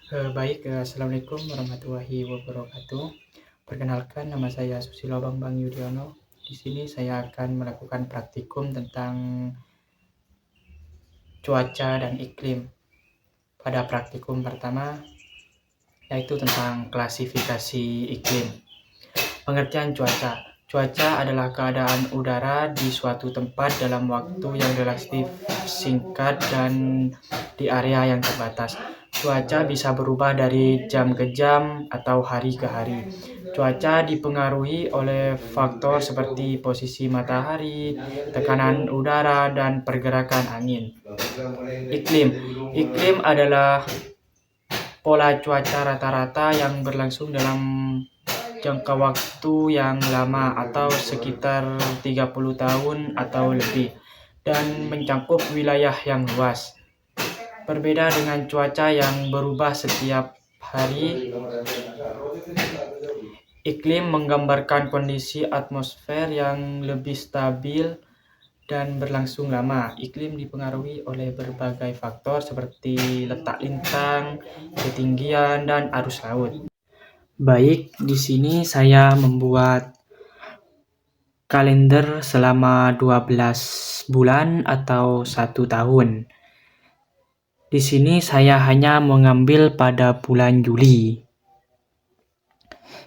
Assalamualaikum warahmatullahi wabarakatuh. Perkenalkan, nama saya Susilo Bambang Yudhoyono. Di sini saya akan melakukan praktikum tentang cuaca dan iklim. Pada praktikum pertama, yaitu tentang klasifikasi iklim. Pengertian cuaca. Cuaca adalah keadaan udara di suatu tempat dalam waktu yang relatif singkat dan di area yang terbatas. Cuaca bisa berubah dari jam ke jam atau hari ke hari. Cuaca dipengaruhi oleh faktor seperti posisi matahari, tekanan udara, dan pergerakan angin. Iklim. Iklim adalah pola cuaca rata-rata yang berlangsung dalam jangka waktu yang lama atau sekitar 30 tahun atau lebih dan mencakup wilayah yang luas. Berbeda dengan cuaca yang berubah setiap hari, iklim menggambarkan kondisi atmosfer yang lebih stabil dan berlangsung lama. Iklim dipengaruhi oleh berbagai faktor seperti letak lintang, ketinggian, dan arus laut. Baik, di sini saya membuat kalender selama 12 bulan atau 1 tahun. Di sini saya hanya mengambil pada bulan Juli.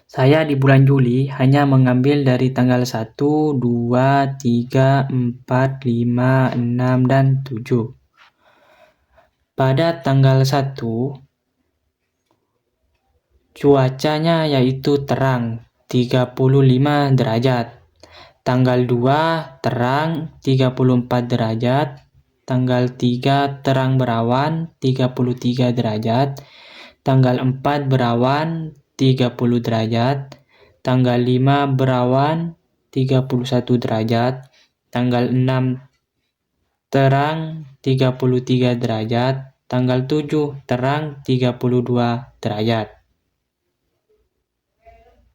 Saya di bulan Juli hanya mengambil dari tanggal 1, 2, 3, 4, 5, 6, dan 7. Pada tanggal 1, cuacanya yaitu terang, 35 derajat. Tanggal 2 terang, 34 derajat. Tanggal 3 terang berawan, 33 derajat. Tanggal 4 berawan, 30 derajat. Tanggal 5 berawan, 31 derajat. Tanggal 6 terang, 33 derajat. Tanggal 7 terang, 32 derajat.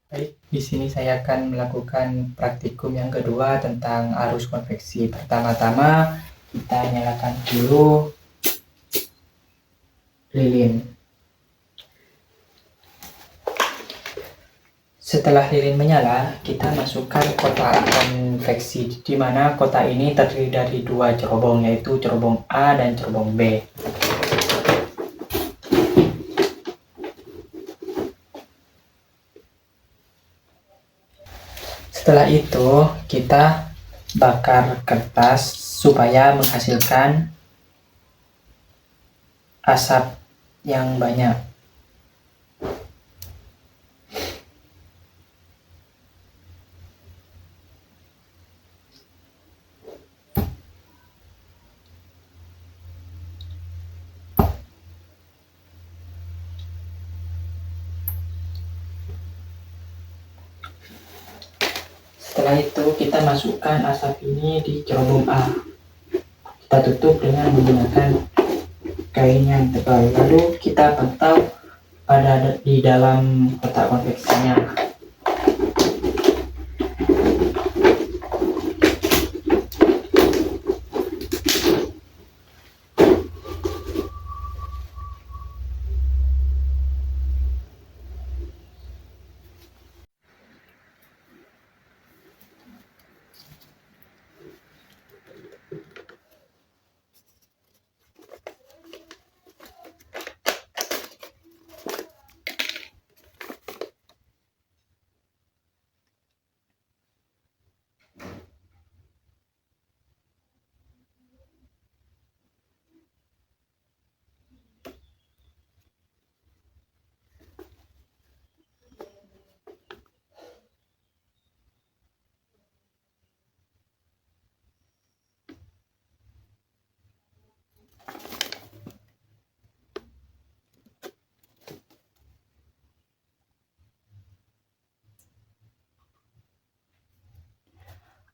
Baik, di sini saya akan melakukan praktikum yang kedua tentang arus konveksi. Pertama-tama kita nyalakan dulu lilin. Setelah lilin menyala, kita masukkan kotak konveksi, di mana kotak ini terdiri dari 2 cerobong, yaitu cerobong A dan cerobong B. Setelah itu, kita bakar kertas supaya menghasilkan asap yang banyak. Setelah itu kita masukkan asap ini di cerobong A. Kita tutup dengan menggunakan kain yang tebal. Lalu kita pantau di dalam kotak konveksinya.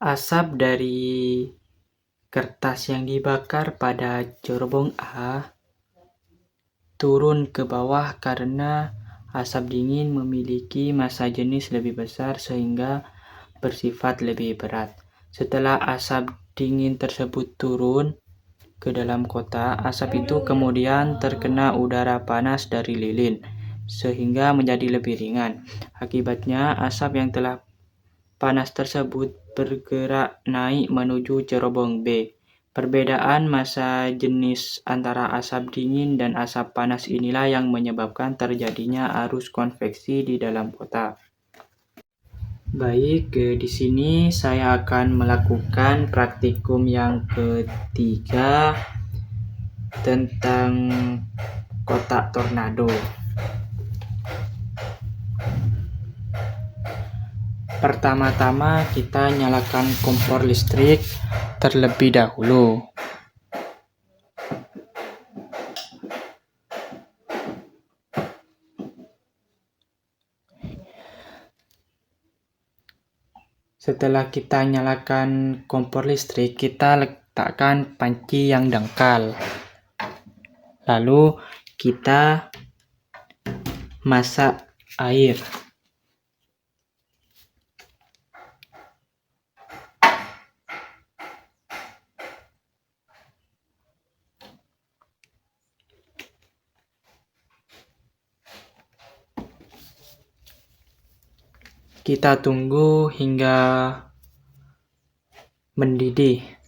Asap dari kertas yang dibakar pada cerobong A turun ke bawah karena asap dingin memiliki massa jenis lebih besar sehingga bersifat lebih berat. Setelah asap dingin tersebut turun, ke dalam kota, asap itu kemudian terkena udara panas dari lilin, sehingga menjadi lebih ringan. Akibatnya, asap yang telah panas tersebut bergerak naik menuju cerobong B. Perbedaan massa jenis antara asap dingin dan asap panas inilah yang menyebabkan terjadinya arus konveksi di dalam kota. Baik, di sini saya akan melakukan praktikum yang ketiga tentang kotak tornado. Pertama-tama kita nyalakan kompor listrik terlebih dahulu. Setelah kita nyalakan kompor listrik, kita letakkan panci yang dangkal. Lalu kita masak air. Kita tunggu hingga mendidih.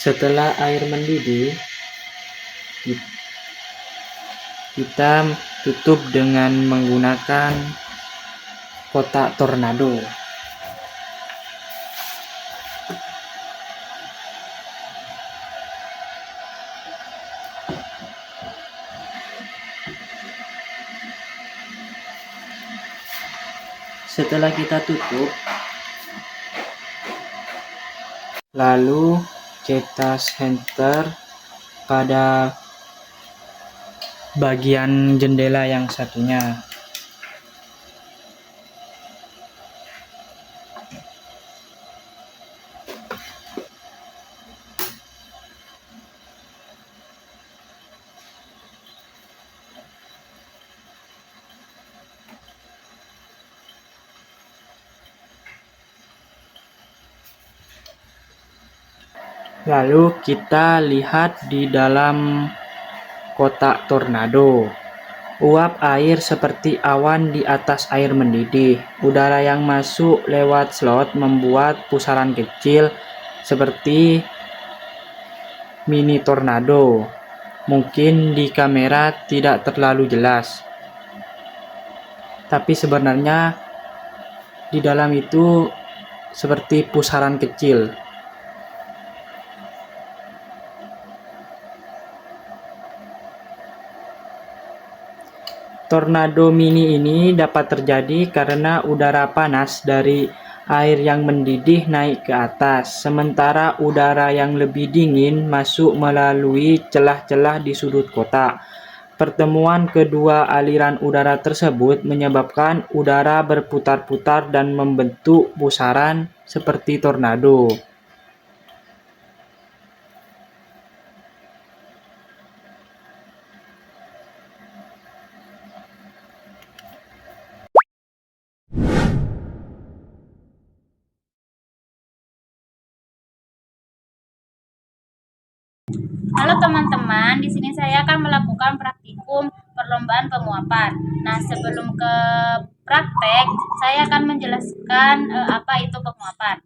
Setelah air mendidih, kita tutup dengan menggunakan kotak tornado. Setelah kita tutup, lalu kita senter pada bagian jendela yang satunya. Lalu kita lihat di dalam kotak tornado. Uap air seperti awan di atas air mendidih. Udara yang masuk lewat slot membuat pusaran kecil seperti mini tornado. Mungkin di kamera tidak terlalu jelas, tapi sebenarnya di dalam itu seperti pusaran kecil. Tornado mini ini dapat terjadi karena udara panas dari air yang mendidih naik ke atas, sementara udara yang lebih dingin masuk melalui celah-celah di sudut kotak. Pertemuan kedua aliran udara tersebut menyebabkan udara berputar-putar dan membentuk pusaran seperti tornado. Halo teman-teman, di sini saya akan melakukan praktikum perlombaan penguapan. Nah, sebelum ke praktek, saya akan menjelaskan apa itu penguapan.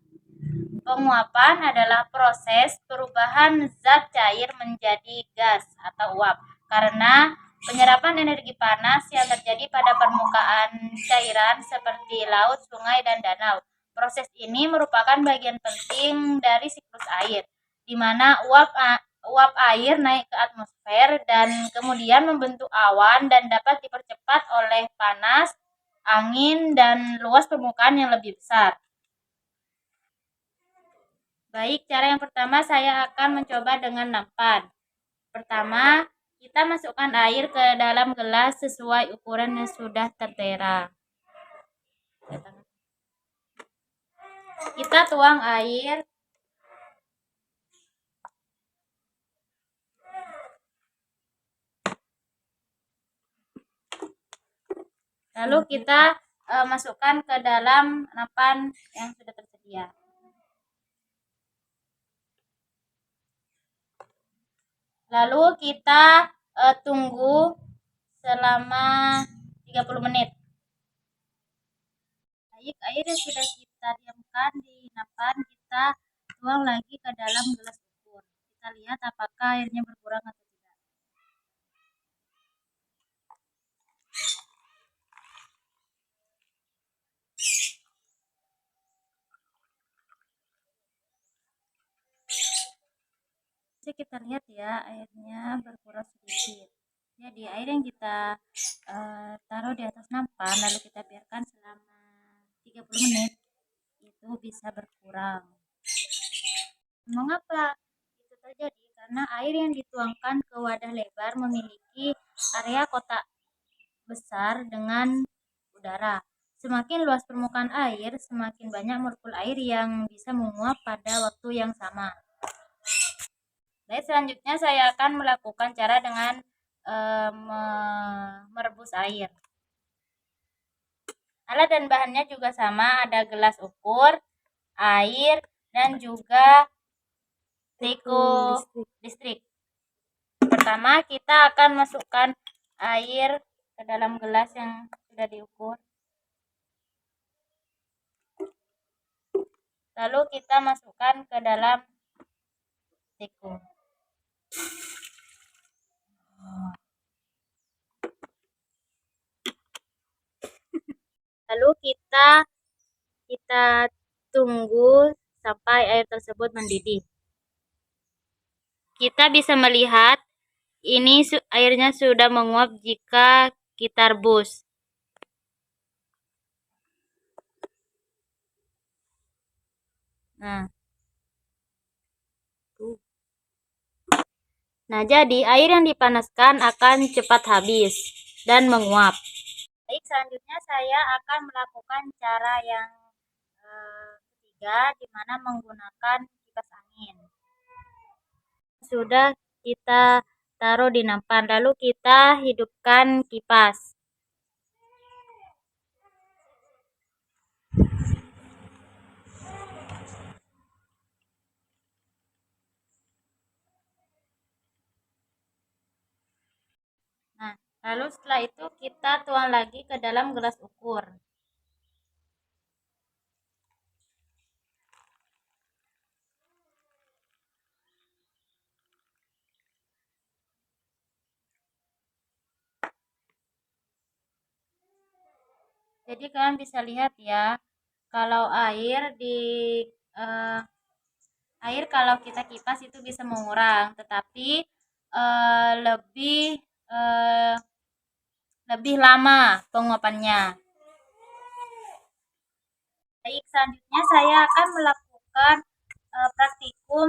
Penguapan adalah proses perubahan zat cair menjadi gas atau uap karena penyerapan energi panas yang terjadi pada permukaan cairan seperti laut, sungai, dan danau. Proses ini merupakan bagian penting dari siklus air, di mana uap air naik ke atmosfer dan kemudian membentuk awan dan dapat dipercepat oleh panas, angin, dan luas permukaan yang lebih besar. Baik, cara yang pertama saya akan mencoba dengan nampan. Pertama, kita masukkan air ke dalam gelas sesuai ukuran yang sudah tertera. Kita tuang air. Lalu kita masukkan ke dalam nampan yang sudah tersedia. Lalu kita tunggu selama 30 menit. Baik, air yang sudah kita diamkan di nampan, kita tuang lagi ke dalam gelas ukur. Kita lihat apakah airnya berkurang atau tidak. Bisa kita lihat ya, airnya berkurang sedikit. Jadi air yang kita taruh di atas nampan lalu kita biarkan selama 30 menit itu bisa berkurang. Mengapa itu terjadi? Karena air yang dituangkan ke wadah lebar memiliki area kotak besar dengan udara. Semakin luas permukaan air, semakin banyak molekul air yang bisa menguap pada waktu yang sama. Baik, selanjutnya saya akan melakukan cara dengan merebus air. Alat dan bahannya juga sama, ada gelas ukur, air, dan juga teko listrik. Pertama, kita akan masukkan air ke dalam gelas yang sudah diukur. Lalu kita masukkan ke dalam teko. Lalu kita tunggu sampai air tersebut mendidih. Kita bisa melihat ini airnya sudah menguap jika kita rebus. Nah, jadi air yang dipanaskan akan cepat habis dan menguap. Baik, selanjutnya saya akan melakukan cara yang ketiga, di mana menggunakan kipas angin. Sudah kita taruh di nampan, lalu kita hidupkan kipas. Lalu setelah itu kita tuang lagi ke dalam gelas ukur. Jadi kalian bisa lihat ya, kalau eh, air kalau kita kipas itu bisa mengurang, tetapi lebih eh, lebih lama penguapannya. Baik, selanjutnya saya akan melakukan praktikum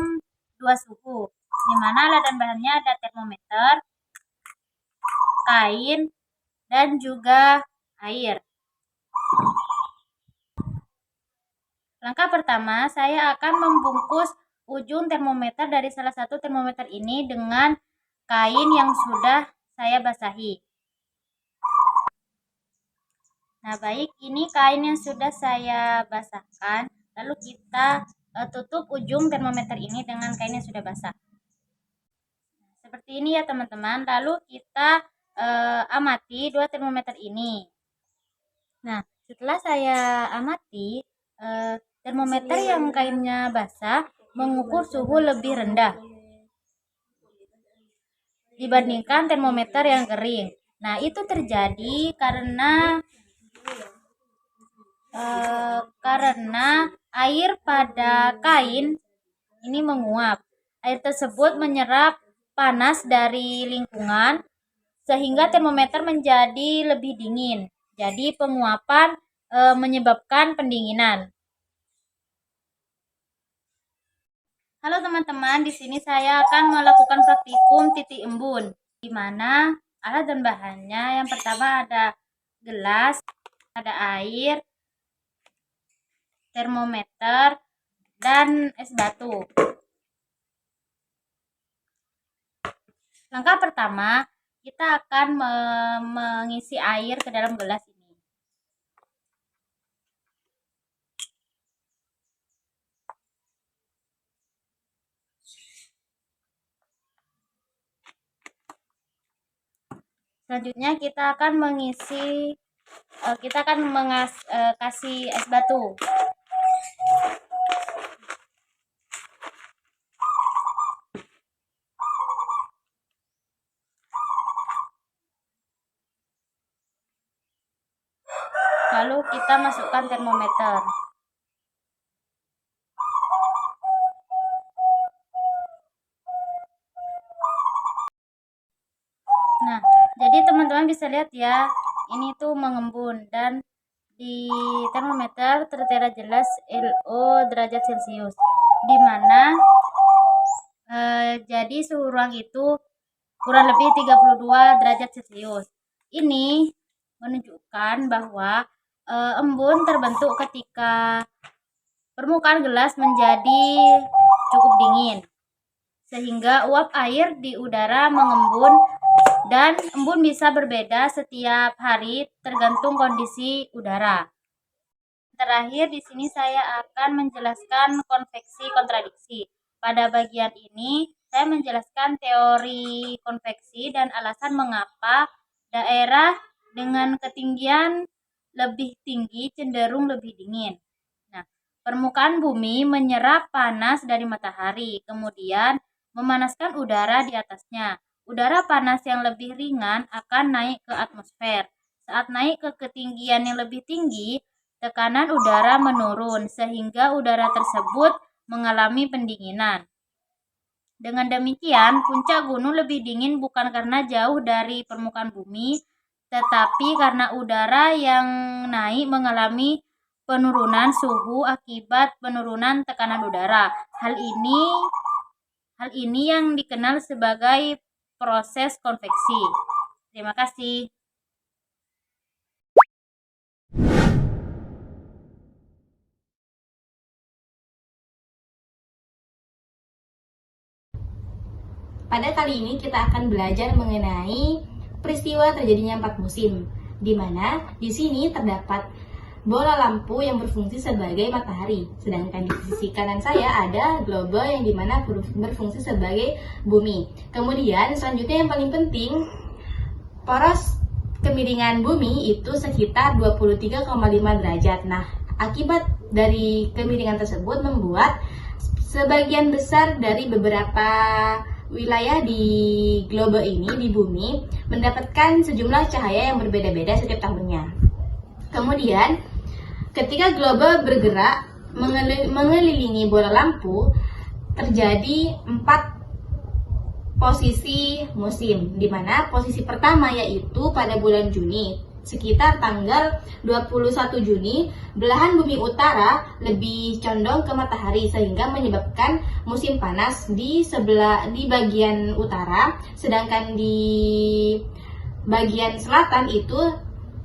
2 suhu, di mana alat dan bahannya ada termometer, kain, dan juga air. Langkah pertama, saya akan membungkus ujung termometer dari salah satu termometer ini dengan kain yang sudah saya basahi. Nah, baik, ini kain yang sudah saya basahkan. Lalu kita tutup ujung termometer ini dengan kain yang sudah basah. Seperti ini ya teman-teman. Lalu kita amati dua termometer ini. Nah, setelah saya amati, termometer yang kainnya basah mengukur suhu lebih rendah dibandingkan termometer yang kering. Nah, itu terjadi karena air pada kain ini menguap. Air tersebut menyerap panas dari lingkungan sehingga termometer menjadi lebih dingin. Jadi penguapan menyebabkan pendinginan. Halo teman-teman, di sini saya akan melakukan praktikum titik embun, di mana alat dan bahannya yang pertama ada gelas, ada air, termometer, dan es batu. Langkah pertama, kita akan mengisi air ke dalam gelas ini. Selanjutnya kita akan kasih es batu. Lalu kita masukkan termometer. Nah, jadi teman-teman bisa lihat ya, ini tuh mengembun dan di termometer tertera jelas LO derajat Celcius, di mana jadi suhu ruang itu kurang lebih 32 derajat Celcius. Ini menunjukkan bahwa embun terbentuk ketika permukaan gelas menjadi cukup dingin, sehingga uap air di udara mengembun, dan embun bisa berbeda setiap hari tergantung kondisi udara. Terakhir, di sini saya akan menjelaskan konveksi kontradiksi. Pada bagian ini, saya menjelaskan teori konveksi dan alasan mengapa daerah dengan ketinggian lebih tinggi cenderung lebih dingin. Nah, permukaan bumi menyerap panas dari matahari, kemudian memanaskan udara di atasnya. Udara panas yang lebih ringan akan naik ke atmosfer. Saat naik ke ketinggian yang lebih tinggi, tekanan udara menurun sehingga udara tersebut mengalami pendinginan. Dengan demikian, puncak gunung lebih dingin bukan karena jauh dari permukaan bumi, tetapi karena udara yang naik mengalami penurunan suhu akibat penurunan tekanan udara. Hal ini yang dikenal sebagai proses konveksi. Terima kasih. Pada kali ini kita akan belajar mengenai peristiwa terjadinya 4 musim, di mana di sini terdapat bola lampu yang berfungsi sebagai matahari, sedangkan di sisi kanan saya ada globe yang dimana berfungsi sebagai bumi. Kemudian selanjutnya yang paling penting, poros kemiringan bumi itu sekitar 23,5 derajat. Nah, akibat dari kemiringan tersebut membuat sebagian besar dari beberapa wilayah di globe ini, di bumi, mendapatkan sejumlah cahaya yang berbeda-beda setiap tahunnya. Kemudian, ketika globe bergerak mengelilingi bola lampu, terjadi 4 posisi musim, di mana posisi pertama yaitu pada bulan Juni, sekitar tanggal 21 Juni, belahan bumi utara lebih condong ke matahari sehingga menyebabkan musim panas di bagian utara, sedangkan di bagian selatan itu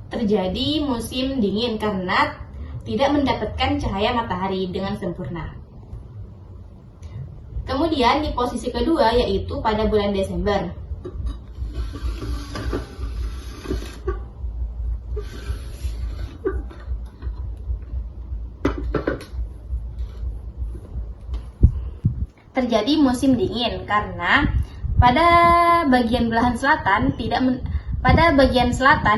terjadi musim dingin karena tidak mendapatkan cahaya matahari dengan sempurna. Kemudian di posisi kedua yaitu pada bulan Desember. Terjadi musim dingin karena pada bagian belahan selatan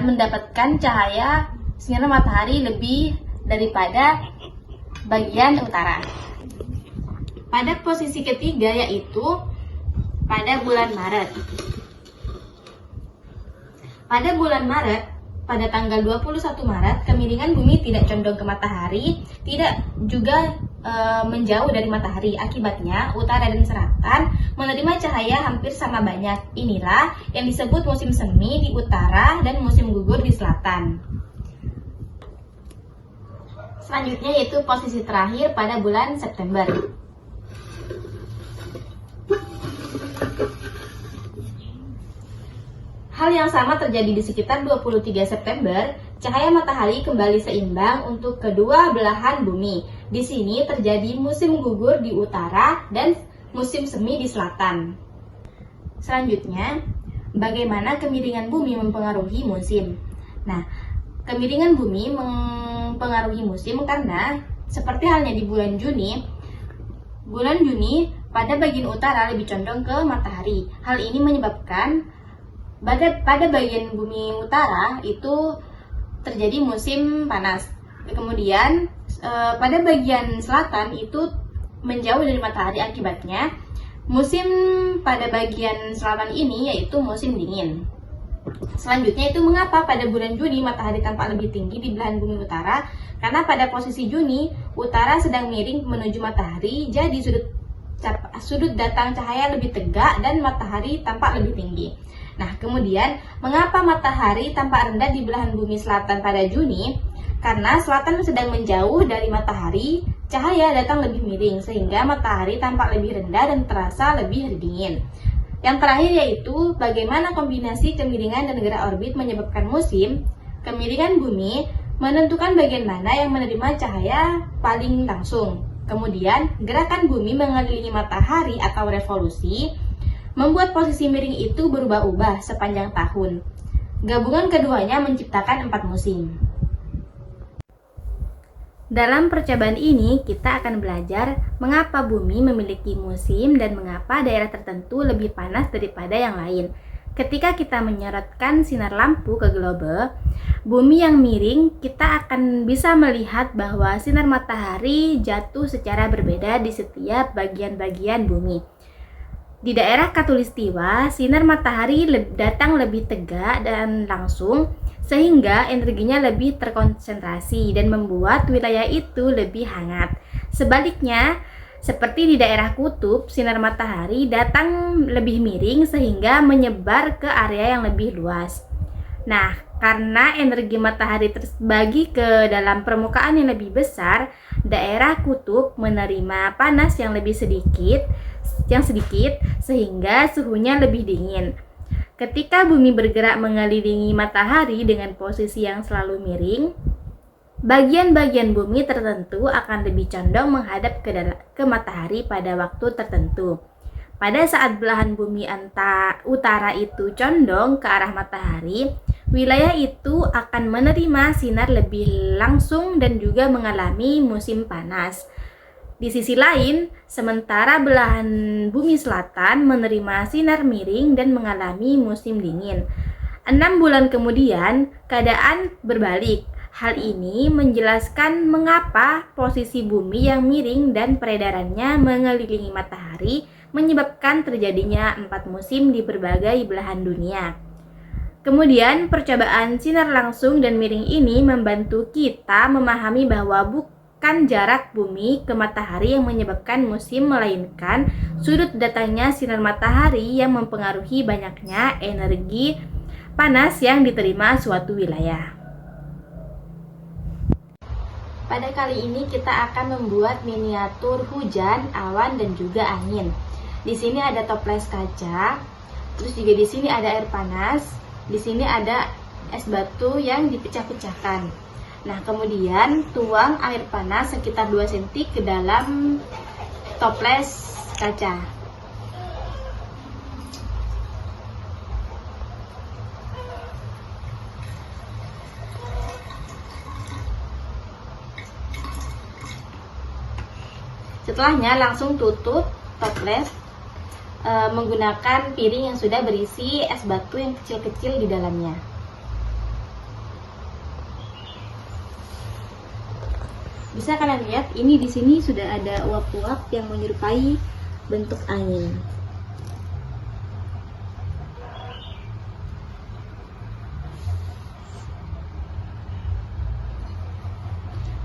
mendapatkan cahaya sinar matahari lebih daripada bagian utara. Pada posisi ketiga yaitu pada bulan Maret. Pada bulan Maret, pada tanggal 21 Maret, kemiringan bumi tidak condong ke matahari, tidak juga menjauh dari matahari. Akibatnya, utara dan selatan menerima cahaya hampir sama banyak. Inilah yang disebut musim semi di utara dan musim gugur di selatan. Selanjutnya yaitu posisi terakhir pada bulan September. Hal yang sama terjadi di sekitar 23 September, cahaya matahari kembali seimbang untuk kedua belahan bumi. Di sini terjadi musim gugur di utara dan musim semi di selatan. Selanjutnya, bagaimana kemiringan bumi mempengaruhi musim? Nah, kemiringan bumi mempengaruhi musim karena seperti halnya di bulan Juni pada bagian utara lebih condong ke matahari. Hal ini menyebabkan pada bagian bumi utara itu terjadi musim panas. Kemudian pada bagian selatan itu menjauh dari matahari, akibatnya musim pada bagian selatan ini yaitu musim dingin. Selanjutnya itu mengapa pada bulan Juni matahari tampak lebih tinggi di belahan bumi utara? Karena pada posisi Juni utara sedang miring menuju matahari, jadi sudut datang cahaya lebih tegak dan matahari tampak lebih tinggi. Nah, kemudian mengapa matahari tampak rendah di belahan bumi selatan pada Juni? Karena selatan sedang menjauh dari matahari, cahaya datang lebih miring sehingga matahari tampak lebih rendah dan terasa lebih dingin. Yang terakhir yaitu bagaimana kombinasi kemiringan dan gerak orbit menyebabkan musim. Kemiringan bumi menentukan bagian mana yang menerima cahaya paling langsung. Kemudian, gerakan bumi mengelilingi matahari atau revolusi membuat posisi miring itu berubah-ubah sepanjang tahun. Gabungan keduanya menciptakan 4 musim. Dalam percobaan ini, kita akan belajar mengapa bumi memiliki musim dan mengapa daerah tertentu lebih panas daripada yang lain. Ketika kita menyorotkan sinar lampu ke globe bumi yang miring, kita akan bisa melihat bahwa sinar matahari jatuh secara berbeda di setiap bagian-bagian bumi. Di daerah Khatulistiwa, sinar matahari datang lebih tegak dan langsung, sehingga energinya lebih terkonsentrasi dan membuat wilayah itu lebih hangat. Sebaliknya, seperti di daerah kutub, sinar matahari datang lebih miring sehingga menyebar ke area yang lebih luas. Nah, karena energi matahari terbagi ke dalam permukaan yang lebih besar, daerah kutub menerima panas yang sedikit sehingga suhunya lebih dingin. Ketika bumi bergerak mengelilingi matahari dengan posisi yang selalu miring, bagian-bagian bumi tertentu akan lebih condong menghadap ke matahari pada waktu tertentu. Pada saat belahan bumi utara itu condong ke arah matahari, wilayah itu akan menerima sinar lebih langsung dan juga mengalami musim panas. Di sisi lain, sementara belahan bumi selatan menerima sinar miring dan mengalami musim dingin. 6 bulan kemudian, keadaan berbalik. Hal ini menjelaskan mengapa posisi bumi yang miring dan peredarannya mengelilingi matahari menyebabkan terjadinya 4 musim di berbagai belahan dunia. Kemudian, percobaan sinar langsung dan miring ini membantu kita memahami bahwa bukan jarak bumi ke matahari yang menyebabkan musim, melainkan sudut datangnya sinar matahari yang mempengaruhi banyaknya energi panas yang diterima suatu wilayah. Pada kali ini kita akan membuat miniatur hujan, awan, dan juga angin. Di sini ada toples kaca, terus juga di sini ada air panas, di sini ada es batu yang dipecah-pecahkan. Nah, kemudian tuang air panas sekitar 2 cm ke dalam toples kaca. Setelahnya langsung tutup toples menggunakan piring yang sudah berisi es batu yang kecil-kecil di dalamnya. Bisa kalian lihat, ini di sini sudah ada uap-uap yang menyerupai bentuk angin.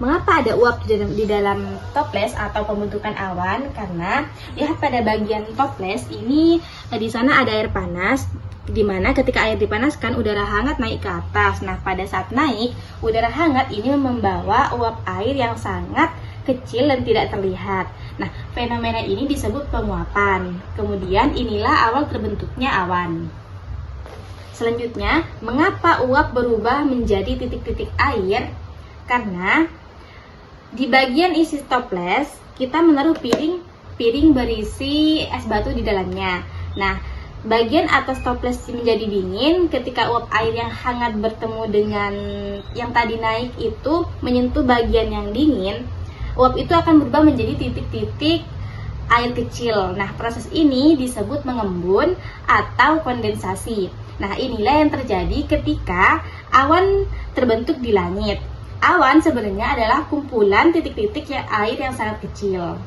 Mengapa ada uap di dalam toples atau pembentukan awan? Karena lihat pada bagian toples ini, di sana ada air panas, di mana ketika air dipanaskan udara hangat naik ke atas. Nah, pada saat naik, udara hangat ini membawa uap air yang sangat kecil dan tidak terlihat. Nah, fenomena ini disebut penguapan. Kemudian inilah awal terbentuknya awan. Selanjutnya, mengapa uap berubah menjadi titik-titik air? Karena di bagian isi toples kita menaruh piring berisi es batu di dalamnya. Nah, bagian atas toples menjadi dingin ketika uap air yang hangat bertemu dengan yang tadi naik itu menyentuh bagian yang dingin. Uap itu akan berubah menjadi titik-titik air kecil. Nah, proses ini disebut mengembun atau kondensasi. Nah, inilah yang terjadi ketika awan terbentuk di langit. Awan sebenarnya adalah kumpulan titik-titik air yang sangat kecil.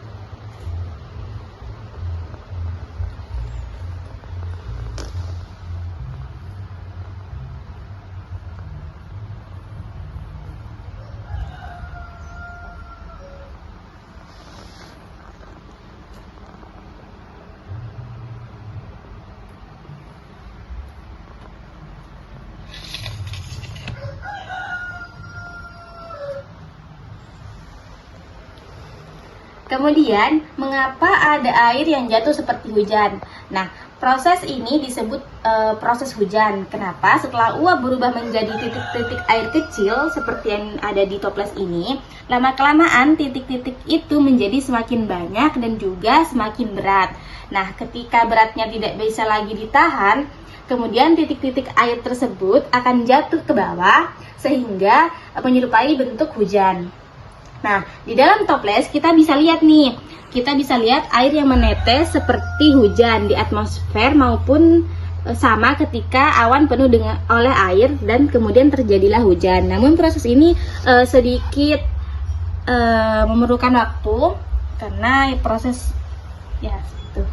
Kemudian, mengapa ada air yang jatuh seperti hujan? Nah, proses ini disebut proses hujan. Kenapa? Setelah uap berubah menjadi titik-titik air kecil seperti yang ada di toples ini, lama-kelamaan titik-titik itu menjadi semakin banyak dan juga semakin berat. Nah, ketika beratnya tidak bisa lagi ditahan, kemudian titik-titik air tersebut akan jatuh ke bawah sehingga menyerupai bentuk hujan. Nah, di dalam toples kita bisa lihat nih, air yang menetes seperti hujan di atmosfer maupun sama ketika awan penuh oleh air dan kemudian terjadilah hujan. Namun proses ini sedikit memerlukan waktu karena proses ya itu.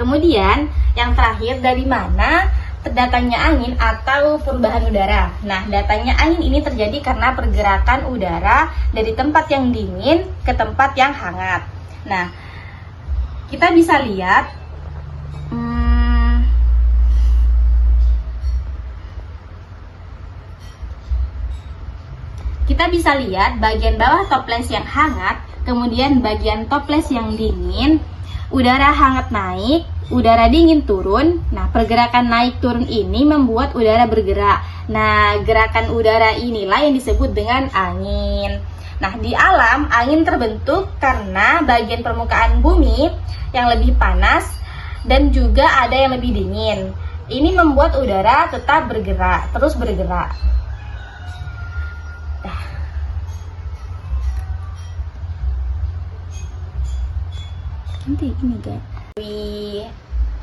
Kemudian yang terakhir, dari mana datangnya angin atau perubahan udara? Nah, datangnya angin ini terjadi karena pergerakan udara dari tempat yang dingin ke tempat yang hangat. Nah, kita bisa lihat bagian bawah toples yang hangat, kemudian bagian toples yang dingin. Udara hangat naik, udara dingin turun. Nah, pergerakan naik turun ini membuat udara bergerak. Nah, gerakan udara inilah yang disebut dengan angin. Nah, di alam, angin terbentuk karena bagian permukaan bumi yang lebih panas dan juga ada yang lebih dingin. Ini membuat udara tetap bergerak, terus bergerak. Di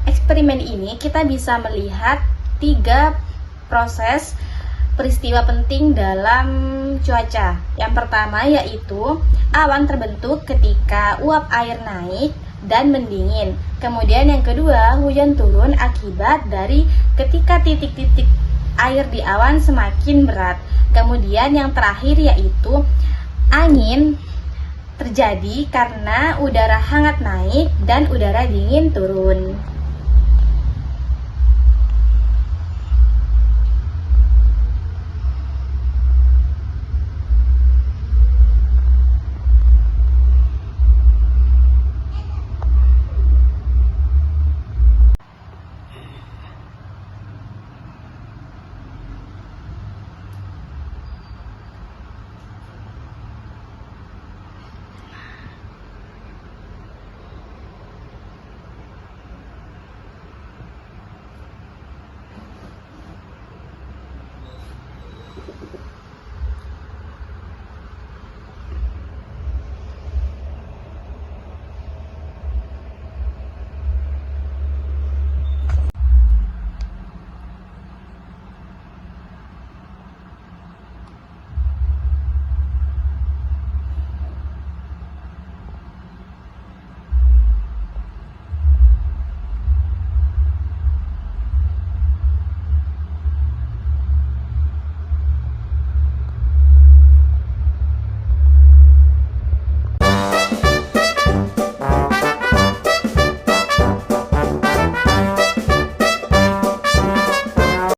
eksperimen ini kita bisa melihat 3 proses peristiwa penting dalam cuaca. Yang pertama yaitu awan terbentuk ketika uap air naik dan mendingin. Kemudian yang kedua, hujan turun akibat dari ketika titik-titik air di awan semakin berat. Kemudian yang terakhir yaitu angin terjadi karena udara hangat naik dan udara dingin turun.